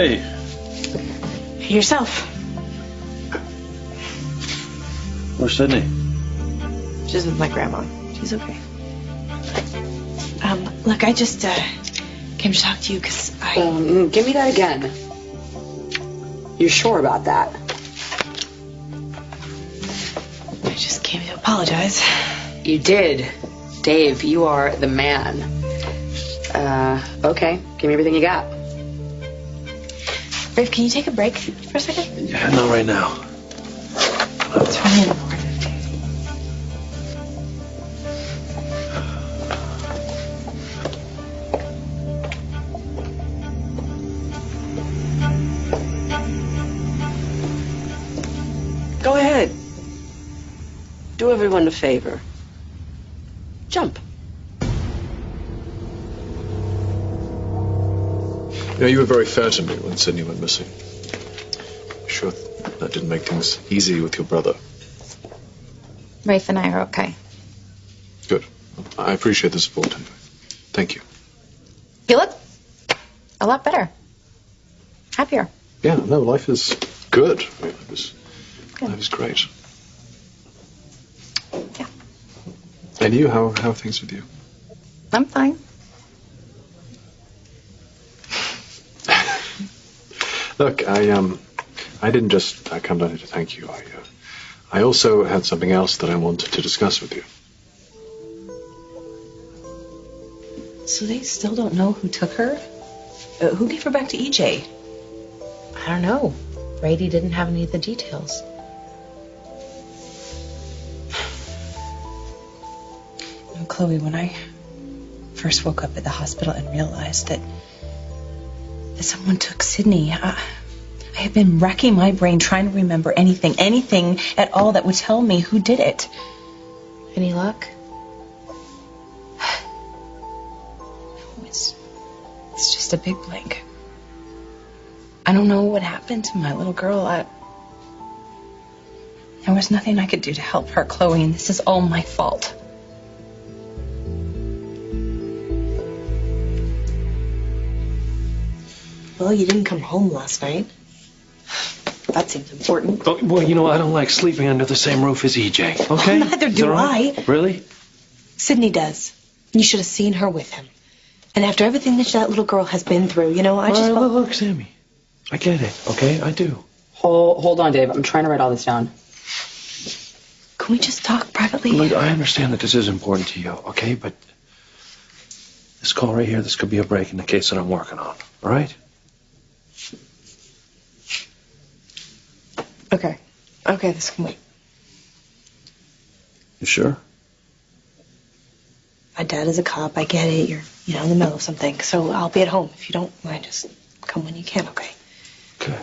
Hey. Yourself. Where's Sydney? She's with my grandma. She's okay. Look, I just came to talk to you because give me that again. You're sure about that? I just came to apologize. You did. Dave, you are the man. Okay. Give me everything you got. Rafe, can you take a break for a second? Yeah, not right now. It's really important. Go ahead. Do everyone a favor. Jump. You know, you were very fair to me when Sydney went missing. Sure, that didn't make things easy with your brother. Rafe and I are okay. Good. I appreciate the support anyway. Thank you. You look a lot better. Happier. Yeah, no, life is good. Life is great. Yeah. And you, how are things with you? I'm fine. Look, I didn't just come down here to thank you. I also had something else that I wanted to discuss with you. So they still don't know who took her? Who gave her back to EJ? I don't know. Brady didn't have any of the details. Chloe, when I first woke up at the hospital and realized that someone took Sydney, I have been racking my brain trying to remember anything at all that would tell me who did it. Any luck? It's just a big blank. I don't know what happened to my little girl. There was nothing I could do to help her, Chloe, and this is all my fault. Well, you didn't come home last night. That seems important. Oh, well, you know, I don't like sleeping under the same roof as EJ, okay? Oh, neither do I. Really? Sydney does. You should have seen her with him. And after everything that little girl has been through, you know, I just felt... Look, Sammy. I get it, okay? I do. Hold on, Dave. I'm trying to write all this down. Can we just talk privately? Look, I understand that this is important to you, okay? But this call right here, this could be a break in the case that I'm working on, all right? Okay. Okay, this can wait. You sure? My dad is a cop. I get it. You're, in the middle of something. So I'll be at home. If you don't mind, just come when you can, okay? Okay.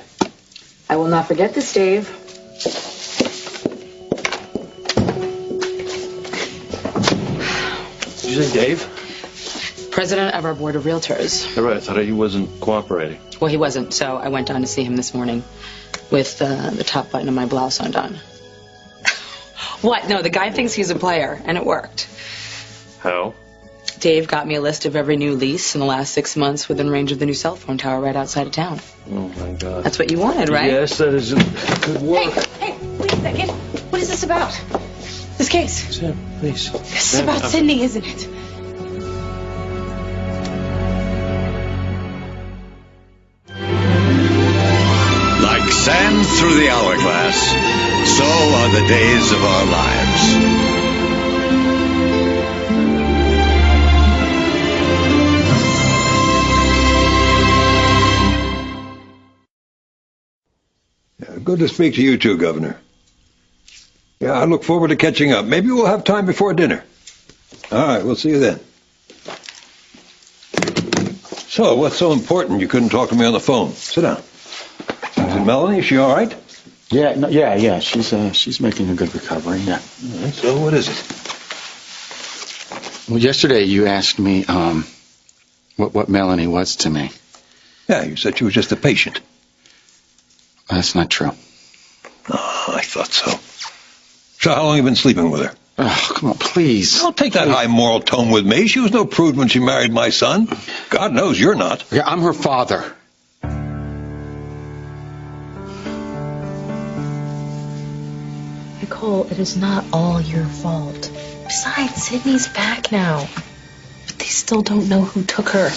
I will not forget this, Dave. Did you say Dave? President of our board of realtors. You're right. I thought he wasn't cooperating. Well, he wasn't, so I went down to see him this morning with the top button of my blouse undone. What? No, the guy thinks he's a player, and it worked. How? Dave got me a list of every new lease in the last 6 months within range of the new cell phone tower right outside of town. Oh, my God. That's what you wanted, right? Yes, that is good work. Hey, wait a second. What is this about? This case? Sam, please. This is about Sydney, isn't it? Like sand through the hourglass, so are the days of our lives. Good to speak to you too, Governor. Yeah, I look forward to catching up. Maybe we'll have time before dinner. All right, we'll see you then. So, what's so important you couldn't talk to me on the phone? Sit down. Is it Melanie? Is she all right? Yeah. She's making a good recovery. Yeah. All right, so what is it? Well, yesterday you asked me what Melanie was to me. Yeah, you said she was just a patient. That's not true. Oh, I thought so. So how long have you been sleeping with her? Oh, come on, please. Don't take that high moral tone with me. She was no prude when she married my son. God knows you're not. Yeah, I'm her father. Nicole, it is not all your fault. Besides, Sydney's back now. But they still don't know who took her.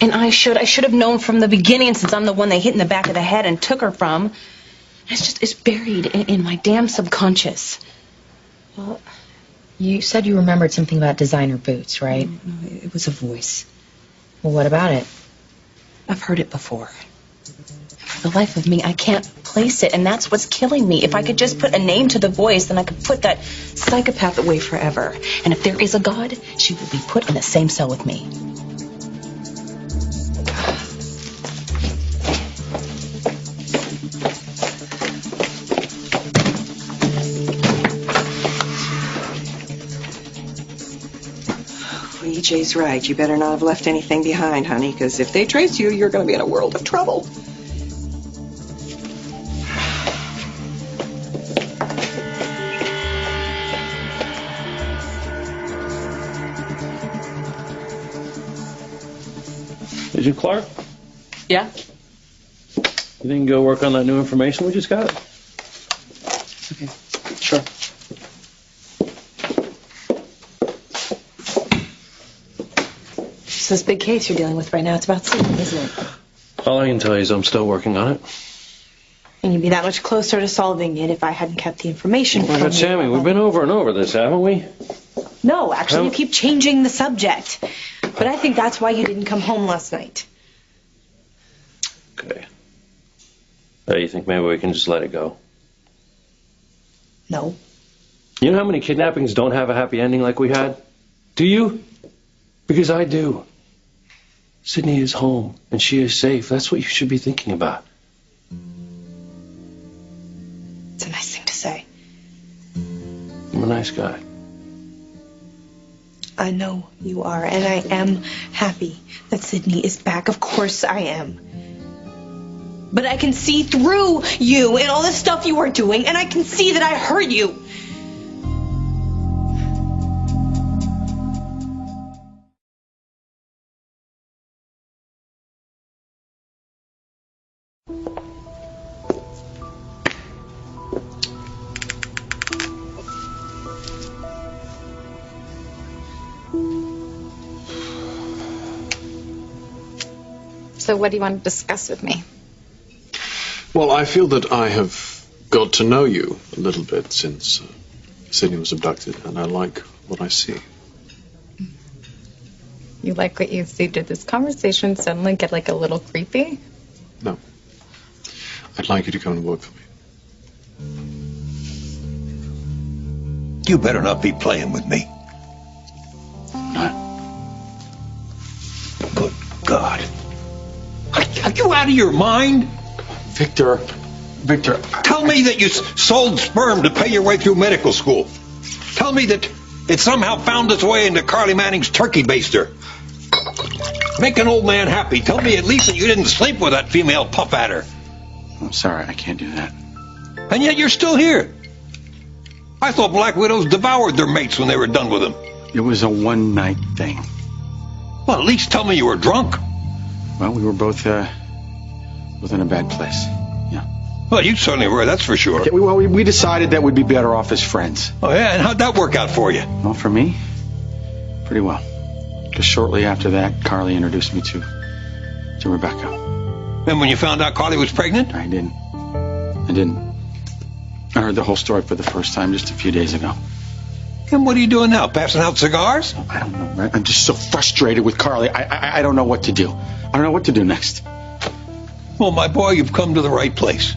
And I should have known from the beginning, since I'm the one they hit in the back of the head and took her from. It's buried in my damn subconscious. Well, you said you remembered something about designer boots, right? No, it was a voice. Well, what about it? I've heard it before. For the life of me, I can't place it, and that's what's killing me. If I could just put a name to the voice, then I could put that psychopath away forever. And if there is a God, she will be put in the same cell with me. EJ's right. You better not have left anything behind, honey, because if they trace you, you're going to be in a world of trouble. Agent Clark? Yeah? You think go work on that new information we just got? Okay. Sure. So this big case you're dealing with right now, it's about Sydney, isn't it? All I can tell you is I'm still working on it. And you'd be that much closer to solving it if I hadn't kept the information from you. Sammy, we've been over and over this, haven't we? No, actually, you keep changing the subject. But I think that's why you didn't come home last night. Okay. You think maybe we can just let it go? No. You know how many kidnappings don't have a happy ending like we had? Do you? Because I do. Sydney is home, and she is safe. That's what you should be thinking about. It's a nice thing to say. I'm a nice guy. I know you are, and I am happy that Sydney is back. Of course I am. But I can see through you and all the stuff you are doing, and I can see that I hurt you. So what do you want to discuss with me? Well, I feel that I have got to know you a little bit since Sydney was abducted, and I like what I see. You like what you see? Did this conversation suddenly get like a little creepy? No. I'd like you to come and work for me. You better not be playing with me. Not. Good God. Are you out of your mind? Victor. Tell me that you sold sperm to pay your way through medical school. Tell me that it somehow found its way into Carly Manning's turkey baster. Make an old man happy. Tell me at least that you didn't sleep with that female puff adder. I'm sorry, I can't do that. And yet you're still here. I thought black widows devoured their mates when they were done with them. It was a one-night thing. Well, at least tell me you were drunk. Well, we were both in a bad place. Yeah. Well, you certainly were, that's for sure. Okay, we decided that we'd be better off as friends. Oh, yeah, and how'd that work out for you? Well, for me, pretty well. Because shortly after that, Carly introduced me to Rebecca. And when you found out Carly was pregnant? I didn't. I heard the whole story for the first time just a few days ago. And what are you doing now, passing out cigars? I don't know, right? I'm just so frustrated with Carly. I don't know what to do. I don't know what to do next. Well, my boy, you've come to the right place.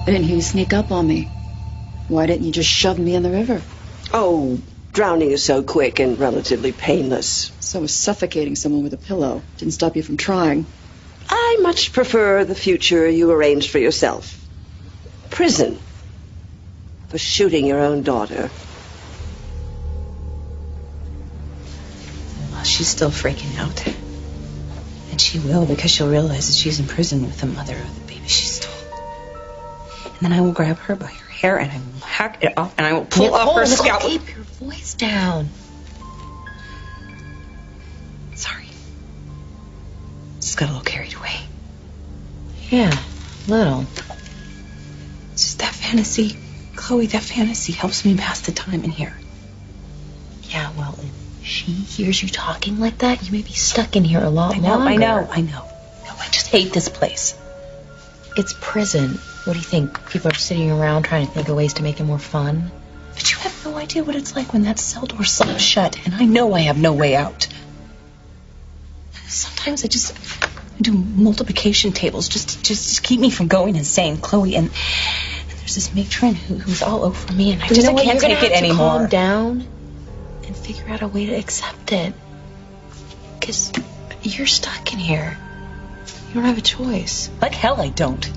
I didn't hear you sneak up on me. Why didn't you just shove me in the river? Oh, drowning is so quick and relatively painless. So was suffocating someone with a pillow. Didn't stop you from trying. I much prefer the future you arranged for yourself. Prison. For shooting your own daughter. Well, she's still freaking out. And she will, because she'll realize that she's in prison with the mother of the baby she stole. And then I will grab her by her hair and I will hack it off and I will pull off her scalp. Keep your voice down. Sorry. Just got a little carried away. Yeah, little. fantasy. Chloe, that fantasy helps me pass the time in here. Yeah, well, if she hears you talking like that, you may be stuck in here a lot longer. I know. No, I just hate this place. It's prison. What do you think? People are sitting around trying to think of ways to make it more fun? But you have no idea what it's like when that cell door slams shut, and I know I have no way out. Sometimes I do multiplication tables just to keep me from going insane, Chloe. And there's this matron who's all over me, and I can't take it anymore. Calm down and figure out a way to accept it. Because you're stuck in here. You don't have a choice. Like hell I don't.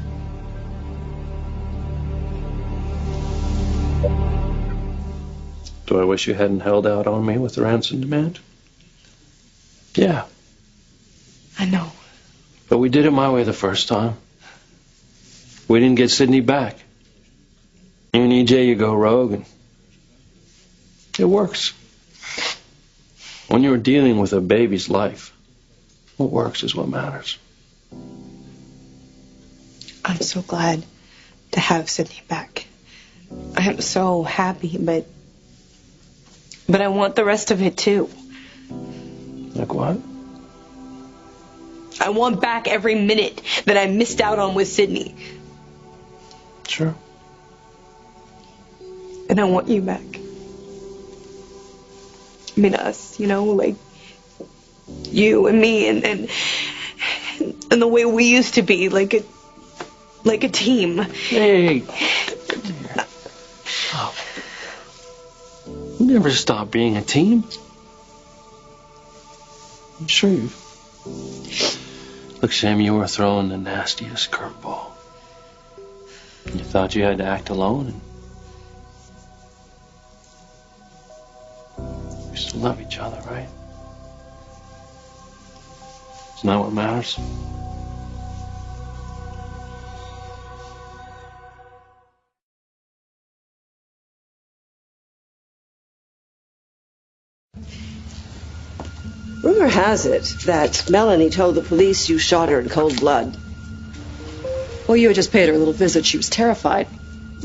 Do I wish you hadn't held out on me with the ransom demand? Yeah. I know. But we did it my way the first time. We didn't get Sydney back. You and EJ, you go rogue, and it works. When you're dealing with a baby's life, what works is what matters. I'm so glad to have Sydney back. I am so happy, but I want the rest of it too. Like what? I want back every minute that I missed out on with Sydney. Sure. And I want you back. I mean, us, like you and me and the way we used to be, like a team. Hey. Oh. You never stop being a team. I'm sure you. Look, Sam, you were throwing the nastiest curveball. You thought you had to act alone, and we still love each other, right? Isn't that what matters? Rumor has it that Melanie told the police you shot her in cold blood. Well, you had just paid her a little visit. She was terrified.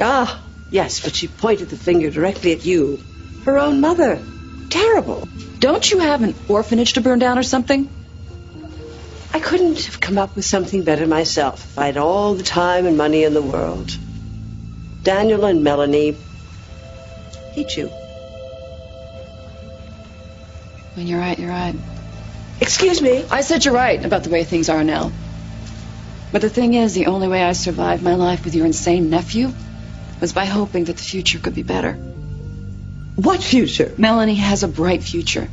Ah, yes, but she pointed the finger directly at you. Her own mother. Terrible. Don't you have an orphanage to burn down or something? I couldn't have come up with something better myself if I had all the time and money in the world. Daniel and Melanie hate you. When you're right, you're right. Excuse me? I said you're right about the way things are now. But the thing is, the only way I survived my life with your insane nephew was by hoping that the future could be better. What future? Melanie has a bright future.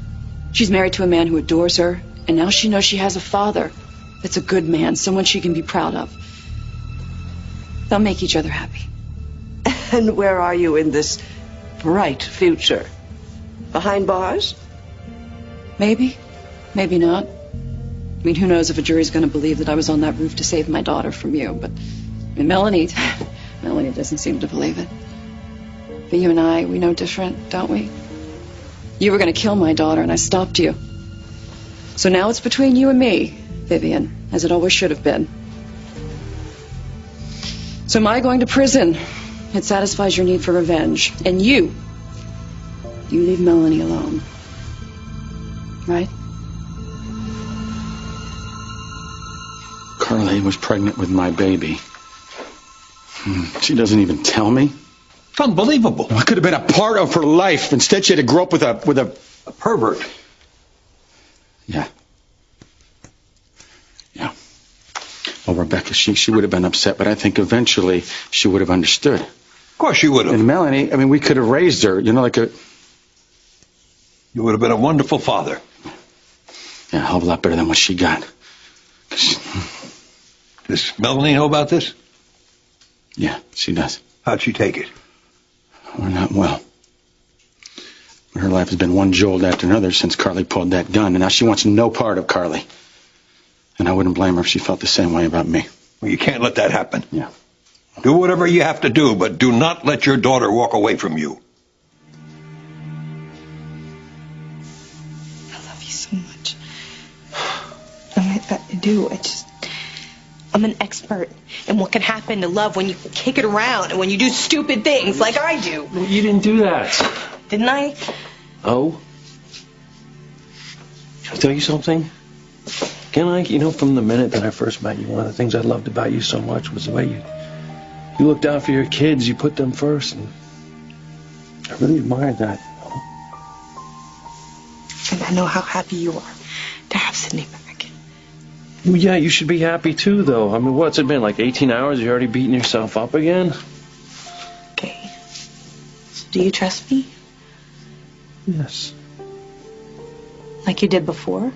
She's married to a man who adores her, and now she knows she has a father that's a good man, someone she can be proud of. They'll make each other happy. And where are you in this bright future? Behind bars? Maybe. Maybe not. I mean, who knows if a jury's going to believe that I was on that roof to save my daughter from you. But Melanie doesn't seem to believe it. But you and I, we know different, don't we? You were going to kill my daughter, and I stopped you. So now it's between you and me, Vivian, as it always should have been. So my going to prison, it satisfies your need for revenge. And you leave Melanie alone. Right? Carly was pregnant with my baby. She doesn't even tell me. It's unbelievable. I could have been a part of her life. Instead, she had to grow up with a pervert. Yeah. Well, Rebecca, she would have been upset, but I think eventually she would have understood. Of course she would have. And Melanie, I mean, we could have raised her, like a... You would have been a wonderful father. Yeah, a hell of a lot better than what she got. Does Melanie know about this? Yeah, she does. How'd she take it? Well, not well. Her life has been one jolt after another since Carly pulled that gun, and now she wants no part of Carly. And I wouldn't blame her if she felt the same way about me. Well, you can't let that happen. Yeah. Do whatever you have to do, but do not let your daughter walk away from you. I love you so much. I do. I'm an expert in what can happen to love when you kick it around and when you do stupid things like I do. You didn't do that. Didn't I? Oh? Can I tell you something? Can I? You know, from the minute that I first met you, one of the things I loved about you so much was the way you looked out for your kids. You put them first. And I really admired that. And I know how happy you are to have Sydney back. Well, yeah, you should be happy too, though. I mean, what's it been, like 18 hours? You're already beating yourself up again? Okay. So do you trust me? Yes. Like you did before?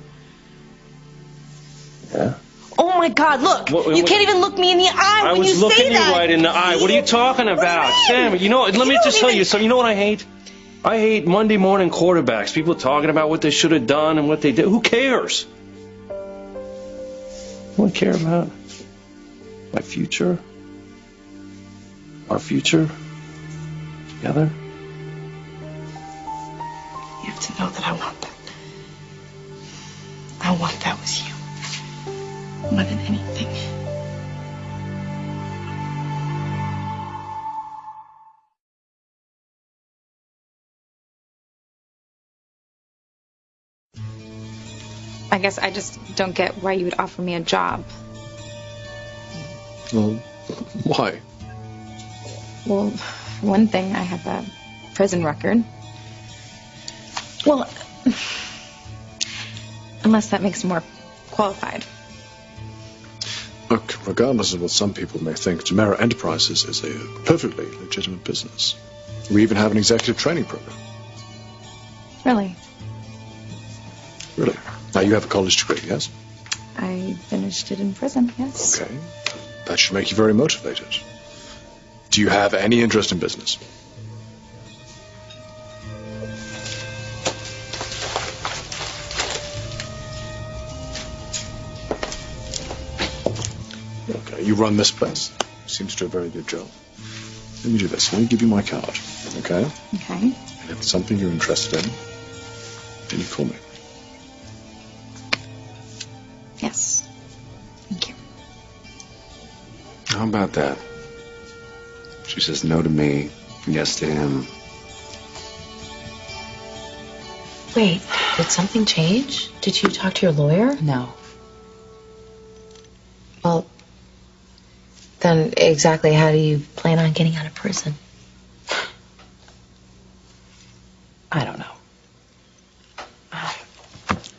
Yeah. Oh my God, look! You can't even look me in the eye when you say that! I was looking you right in the eye. What are you talking about? Sam, you know, let me just tell you something. You know what I hate? I hate Monday morning quarterbacks. People talking about what they should have done and what they did. Who cares? You want to care about my future? Our future? Together? You have to know that I want that. I want that with you. More than anything. I guess I just don't get why you would offer me a job. Well, why? Well, for one thing, I have a prison record. Well, unless that makes me more qualified. Look, regardless of what some people may think, Jumeirah Enterprises is a perfectly legitimate business. We even have an executive training program. Really? Really? Now, you have a college degree, yes? I finished it in prison, yes. Okay. That should make you very motivated. Do you have any interest in business? Okay, you run this place. Seems to do a very good job. Let me do this. Let me give you my card, okay? Okay. And if it's something you're interested in, then you call me. Yes. Thank you. How about that? She says no to me, yes to him. Wait, did something change? Did you talk to your lawyer? No. Well, then exactly how do you plan on getting out of prison? I don't know.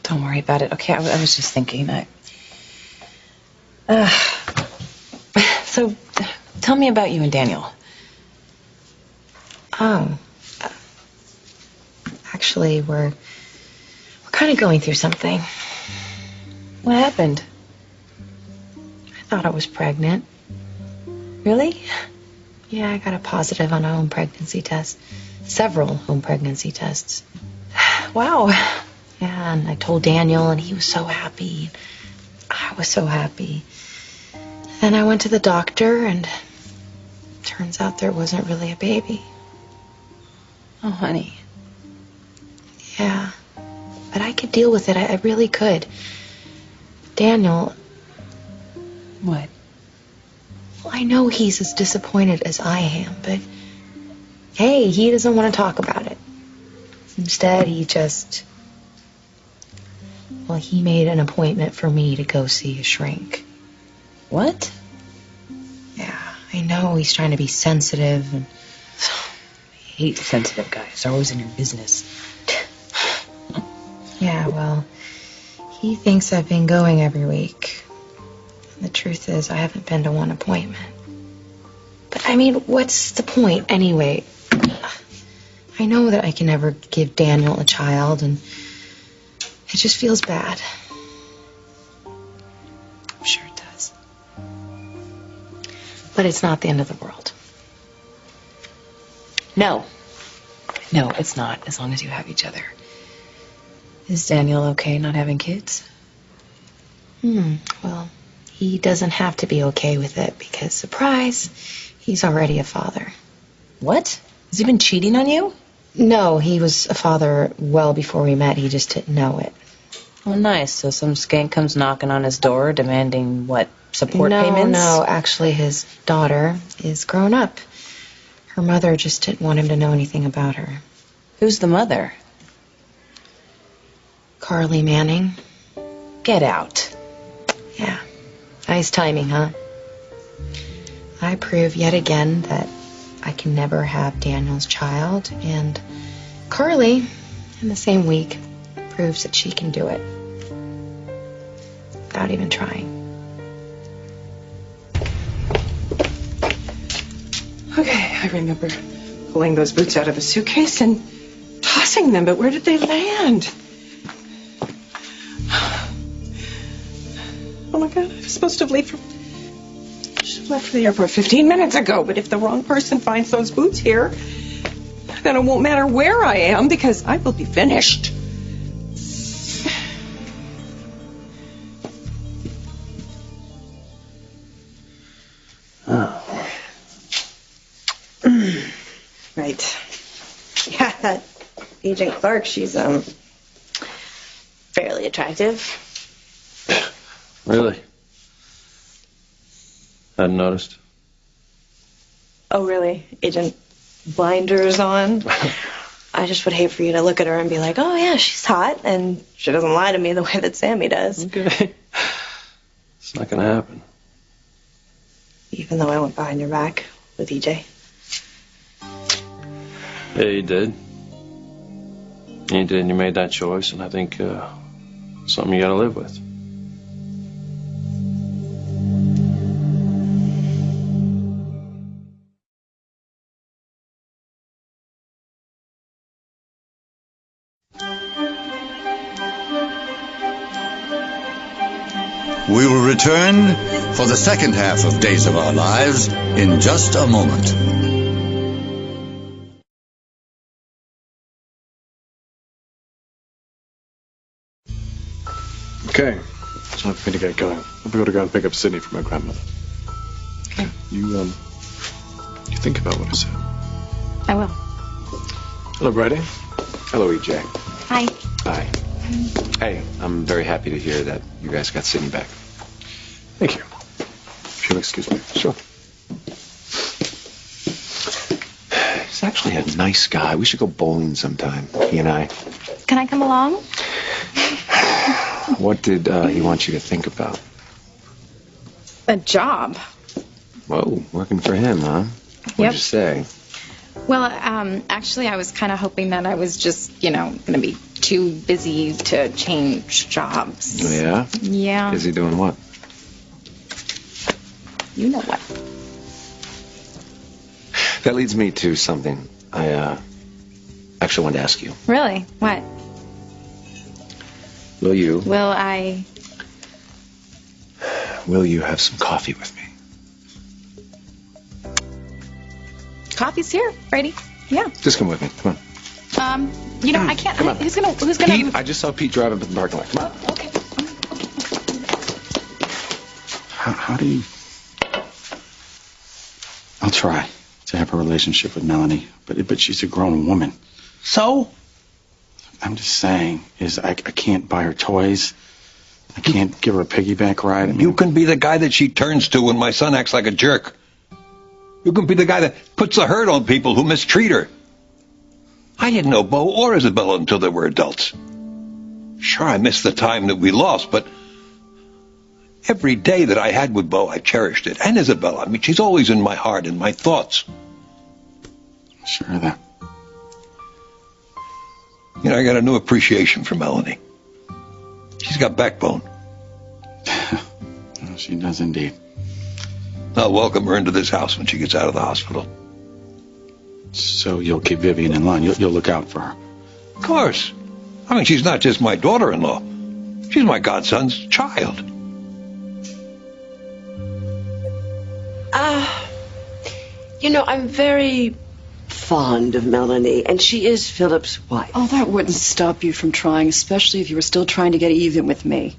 Don't worry about it. Okay, I was just thinking. So, tell me about you and Daniel. Oh. Actually, we're kind of going through something. What happened? I thought I was pregnant. Really? Yeah, I got a positive on a home pregnancy test. Several home pregnancy tests. Wow. Yeah, and I told Daniel, and he was so happy. I was so happy. Then I went to the doctor, and turns out there wasn't really a baby. Oh, honey. Yeah, but I could deal with it. I really could. Daniel... What? Well, I know he's as disappointed as I am, but... Hey, he doesn't want to talk about it. Instead, he just... Well, he made an appointment for me to go see a shrink. What? Yeah, I know he's trying to be sensitive and... I hate sensitive guys. They're always in your business. Yeah, well, he thinks I've been going every week. And the truth is, I haven't been to one appointment. But, I mean, what's the point anyway? I know that I can never give Daniel a child, and it just feels bad. I'm sure it does. But it's not the end of the world. No. No, it's not, as long as you have each other. Is Daniel okay not having kids? Well, he doesn't have to be okay with it because, surprise, he's already a father. What? Has he been cheating on you? No, he was a father well before we met. He just didn't know it. Oh, nice. So some skank comes knocking on his door demanding, what, support payments? No, actually his daughter is grown up. Her mother just didn't want him to know anything about her. Who's the mother? Carly Manning. Get out. Yeah. Nice timing, huh? I prove yet again that I can never have Daniel's child, and Carly, in the same week, proves that she can do it. Without even trying. Okay, I remember pulling those boots out of a suitcase and tossing them, but where did they land? Oh my God, I was supposed to have left for the airport 15 minutes ago, but if the wrong person finds those boots here, then it won't matter where I am because I will be finished. Right. Yeah, that Agent Clark, she's fairly attractive. Really? Hadn't noticed. Oh, really? Agent blinders on? I just would hate for you to look at her and be like, oh, yeah, she's hot, and she doesn't lie to me the way that Sammy does. Okay. It's not going to happen. Even though I went behind your back with EJ. Yeah, you did. You did, and you made that choice, and I think something you got to live with. We will return for the second half of Days of Our Lives in just a moment. Okay, it's time for me to get going. I've got to go and pick up Sydney from her grandmother. Okay. You think about what I said. I will. Hello, Brady. Hello, EJ. Hi. Hi. Hey, I'm very happy to hear that you guys got Sydney back. Thank you. If you'll excuse me. Sure. He's actually a nice guy. We should go bowling sometime, he and I. Can I come along? What did he want you to think about? A job. Whoa, working for him, huh? What'd you say? Well, actually, I was kind of hoping that I was just, going to be too busy to change jobs. Oh, yeah? Yeah. Busy doing what? You know what? That leads me to something I actually wanted to ask you. Really? What? Will you have some coffee with me? Coffee's here, Brady. Yeah. Just come with me. Come on. I can't. Come on. Who's gonna? Pete, I just saw Pete drive up in the parking lot. Come on. Okay. How do you... I'll try to have a relationship with Melanie, but she's a grown woman. So? I'm just saying, I can't buy her toys. I can't give her a piggyback ride. I mean, You can be the guy that she turns to when my son acts like a jerk. You can be the guy that puts the hurt on people who mistreat her. I didn't know Bo or Isabella until they were adults. Sure, I missed the time that we lost, but every day that I had with Bo, I cherished it. And Isabella, I mean, she's always in my heart and my thoughts. Sure of that. I got a new appreciation for Melanie. She's got backbone. She does indeed. I'll welcome her into this house when she gets out of the hospital. So you'll keep Vivian in line. You'll look out for her. Of course. I mean, she's not just my daughter-in-law. She's my godson's child. I'm very fond of Melanie, and she is Philip's wife. Oh, that wouldn't stop you from trying, especially if you were still trying to get even with me.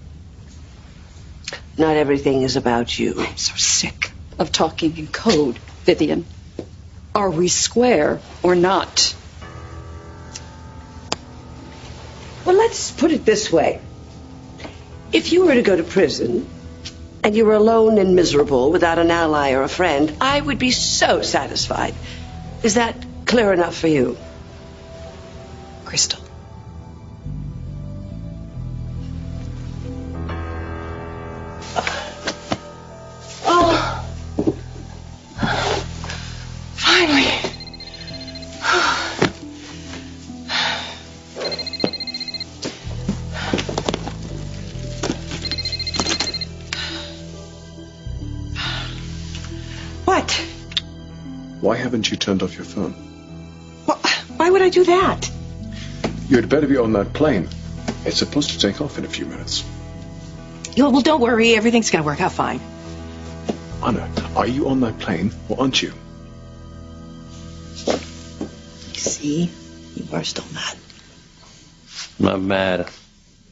Not everything is about you. I'm so sick of talking in code, Vivian. Are we square or not? Well, let's put it this way. If you were to go to prison, and you were alone and miserable without an ally or a friend, I would be so satisfied. Is that clear enough for you? Crystal. Oh. Finally. What? Why haven't you turned off your phone? Well, why would I do that? You had better be on that plane. It's supposed to take off in a few minutes. Well, don't worry. Everything's going to work out fine. Anna, are you on that plane or aren't you? See? You are still mad. I'm not mad.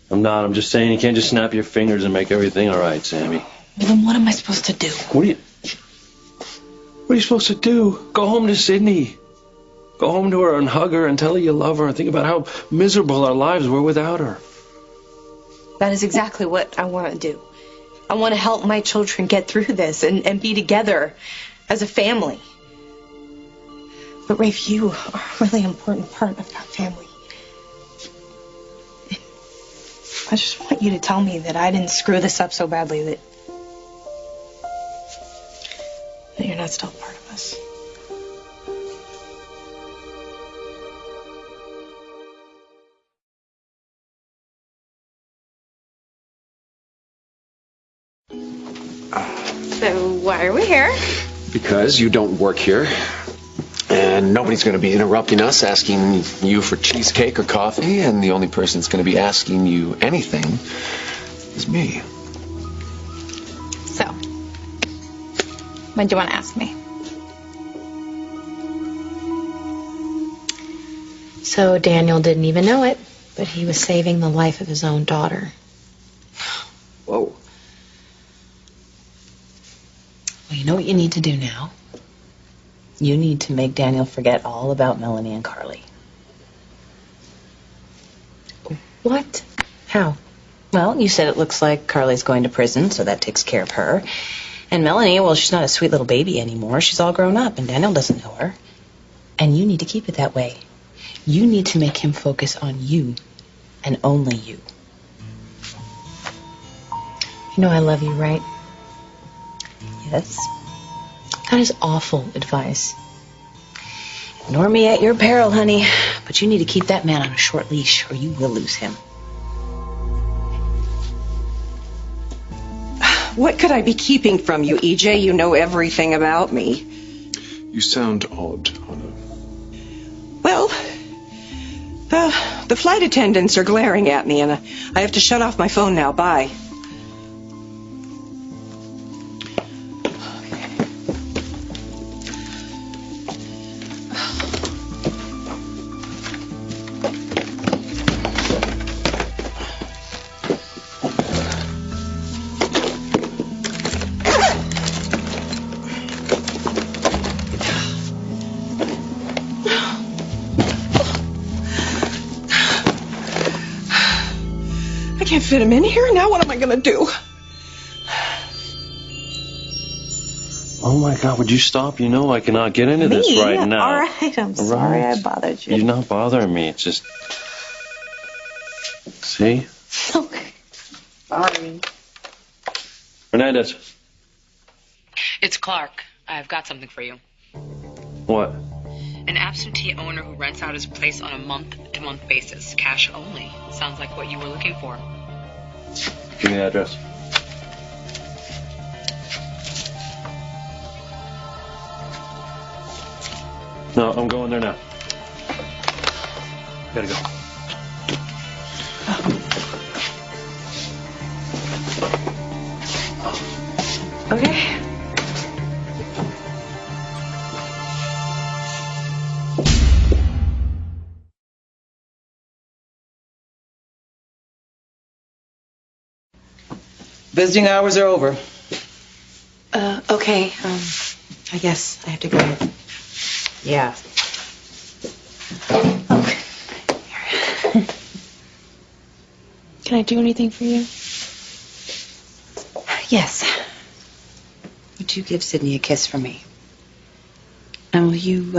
I'm not. I'm just saying you can't just snap your fingers and make everything all right, Sammy. Well, then what am I supposed to do? What are you supposed to do? Go home to Sydney. Go home to her and hug her and tell her you love her and think about how miserable our lives were without her. That is exactly what I want to do. I want to help my children get through this and be together as a family. But Rafe, you are a really important part of that family. I just want you to tell me that I didn't screw this up so badly that you're not still a part of us. So why are we here? Because you don't work here. And nobody's going to be interrupting us, asking you for cheesecake or coffee. And the only person that's going to be asking you anything is me. So, what do you want to ask me? So Daniel didn't even know it, but he was saving the life of his own daughter. Whoa. Well, you know what you need to do now? You need to make Daniel forget all about Melanie and Carly. What? How? Well, you said it looks like Carly's going to prison, so that takes care of her. And Melanie, well, she's not a sweet little baby anymore. She's all grown up, and Daniel doesn't know her. And you need to keep it that way. You need to make him focus on you, and only you. You know I love you, right? Yes. That is awful advice. Ignore me at your peril, honey. But you need to keep that man on a short leash, or you will lose him. What could I be keeping from you, EJ? You know everything about me. You sound odd, Anna. Well, the flight attendants are glaring at me, and I have to shut off my phone now. Bye. I can't fit him in here. Now what am I going to do? Oh, my God, would you stop? You know I cannot get into this right now. All right, I'm sorry I bothered you. You're not bothering me. It's just... See? Okay. Sorry. Hernandez. It's Clark. I've got something for you. What? An absentee owner who rents out his place on a month-to-month basis. Cash only. Sounds like what you were looking for. Give me the address. No, I'm going there now. Gotta go. Okay. Visiting hours are over. Okay, I guess I have to go. Yeah. Can I do anything for you? Yes. would you give Sydney a kiss from me? And will you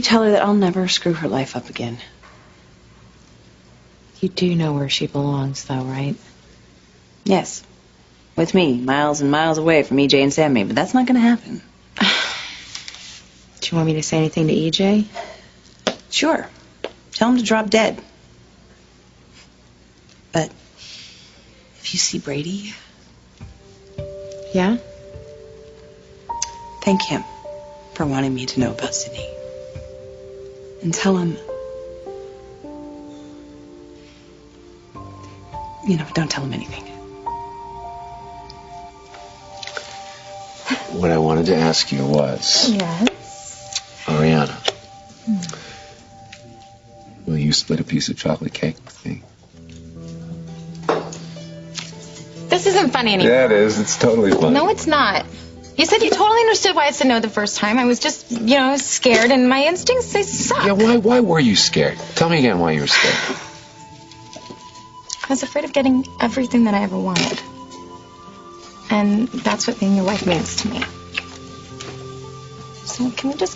tell her that I'll never screw her life up again? You do know where she belongs, though, right? Yes. With me, miles and miles away from EJ and Sammy, but that's not going to happen. Do you want me to say anything to EJ? Sure. Tell him to drop dead. But if you see Brady... Yeah? Thank him for wanting me to know about Sydney. And tell him... don't tell him anything. What I wanted to ask you was... Yes? Ariana, will you split a piece of chocolate cake with me? This isn't funny anymore. Yeah, it is. It's totally funny. No, it's not. You said you totally understood why I said no the first time. I was just, I was scared, and my instincts, they suck. Yeah, why were you scared? Tell me again why you were scared. I was afraid of getting everything that I ever wanted. And that's what being your wife means to me. So can we just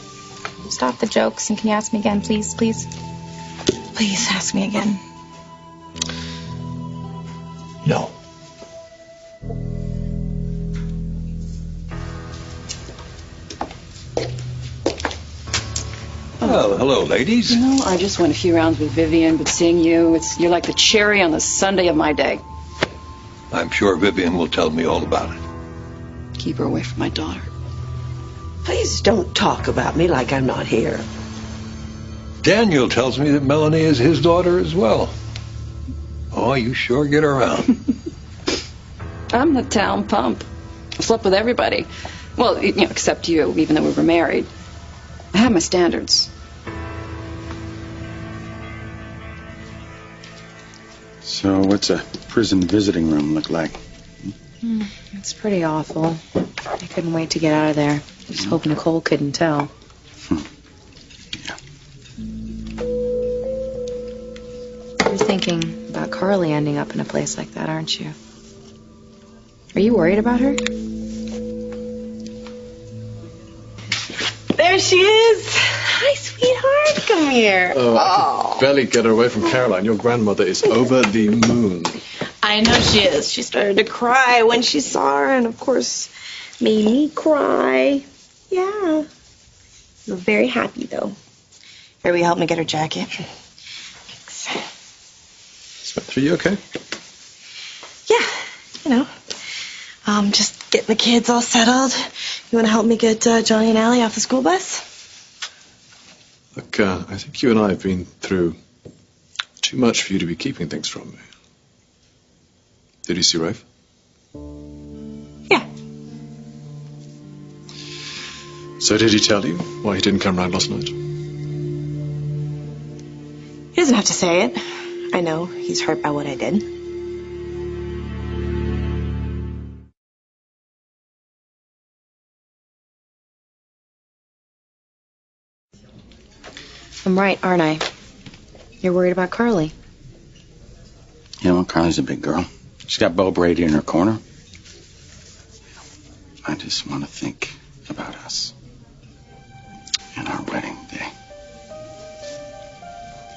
stop the jokes, and can you ask me again, please, please? Please ask me again. No. Oh, hello, ladies. I just went a few rounds with Vivian, but seeing you, you're like the cherry on the sundae of my day. I'm sure Vivian will tell me all about it. Keep her away from my daughter. Please don't talk about me like I'm not here. Daniel tells me that Melanie is his daughter as well. Oh, you sure get around. I'm the town pump. I slept with everybody. Well, except you, even though we were married. I have my standards. So what's a prison visiting room look like? It's pretty awful. I couldn't wait to get out of there. Just hope Nicole couldn't tell. You're thinking about Carly ending up in a place like that, aren't you? Are you worried about her? There she is. Hi, sweetheart. Come here. Oh, I could barely get her away from Caroline. Your grandmother is over the moon. I know she is. She started to cry when she saw her, and of course, made me cry. Yeah. We're very happy, though. Here, will you help me get her jacket? Spencer, you okay? Yeah, just getting the kids all settled. You want to help me get Johnny and Allie off the school bus? Look, I think you and I have been through too much for you to be keeping things from me. Did you see Rafe? Yeah. So did he tell you why he didn't come round last night? He doesn't have to say it. I know he's hurt by what I did. I'm right, aren't I? You're worried about Carly. Yeah, well, Carly's a big girl. She's got Bo Brady in her corner. I just want to think about us and our wedding day.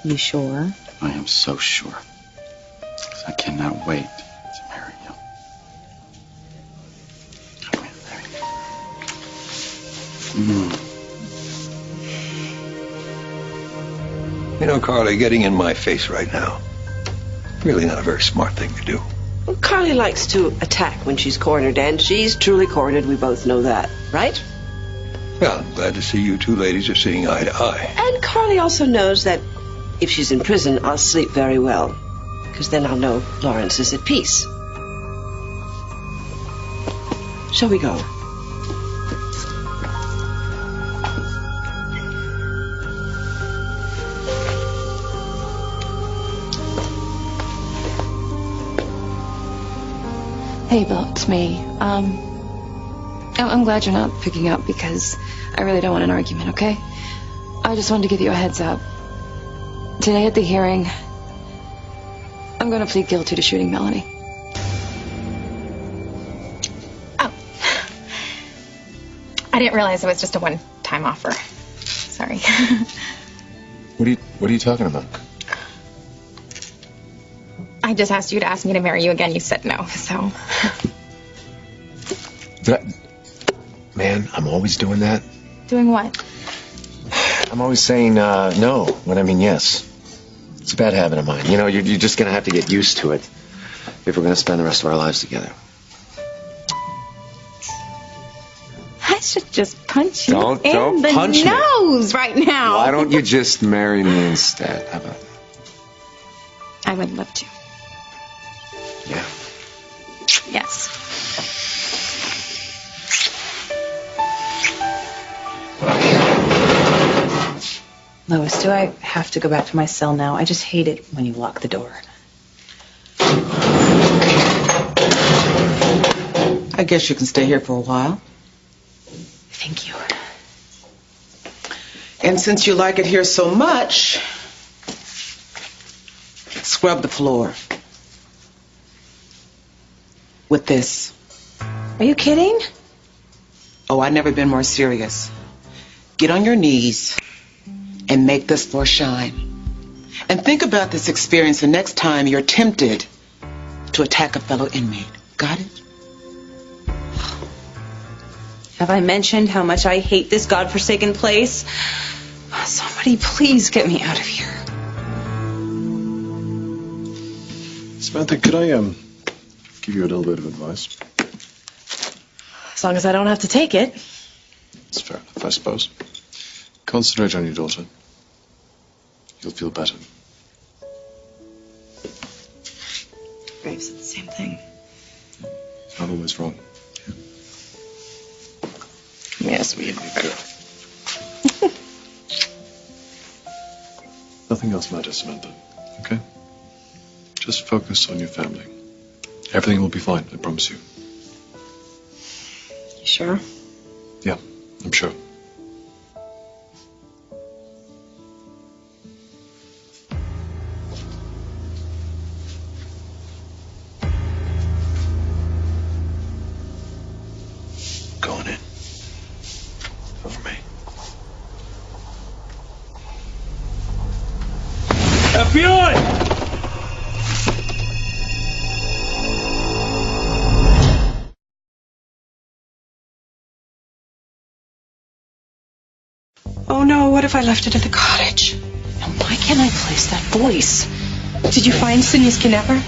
You sure? I am so sure. 'Cause I cannot wait to marry you. Come here, baby. Carly, getting in my face right now, really not a very smart thing to do. Well, Carly likes to attack when she's cornered, and she's truly cornered. We both know that, right? Well, I'm glad to see you two ladies are seeing eye to eye. And Carly also knows that if she's in prison, I'll sleep very well, because then I'll know Lawrence is at peace. Shall we go? Hey, Bill, it's me. I'm glad you're not picking up because I really don't want an argument, okay? I just wanted to give you a heads up. Today at the hearing, I'm going to plead guilty to shooting Melanie. I didn't realize it was just a one-time offer. Sorry. What are you talking about? I just asked you to ask me to marry you again. You said no, so. Man, I'm always doing that. Doing what? I'm always saying no when I mean yes. It's a bad habit of mine. You know, you're just going to have to get used to it if we're going to spend the rest of our lives together. I should just punch you Don't in the punch me. nose right now. Why don't you just marry me instead? How about? I would love to. Yeah. Yes. Lois, do I have to go back to my cell now? I just hate it when you lock the door. I guess you can stay here for a while. Thank you. And since you like it here so much, scrub the floor with this. Are you kidding? Oh, I've never been more serious. Get on your knees and make this floor shine. And think about this experience the next time you're tempted to attack a fellow inmate. Got it? Have I mentioned how much I hate this godforsaken place? Somebody please get me out of here. Samantha, could I give you a little bit of advice? As long as I don't have to take it. It's fair enough, I suppose. Concentrate on your daughter. You'll feel better. Brave said the same thing. Not always wrong. Yes, we are. Nothing else matters, Samantha. Okay? Just focus on your family. Everything will be fine, I promise you. You sure? Yeah, I'm sure. Going in. Over me. FBI! Oh no, what if I left it at the cottage? And why can't I place that voice? Did you find Sydney's kidnapper?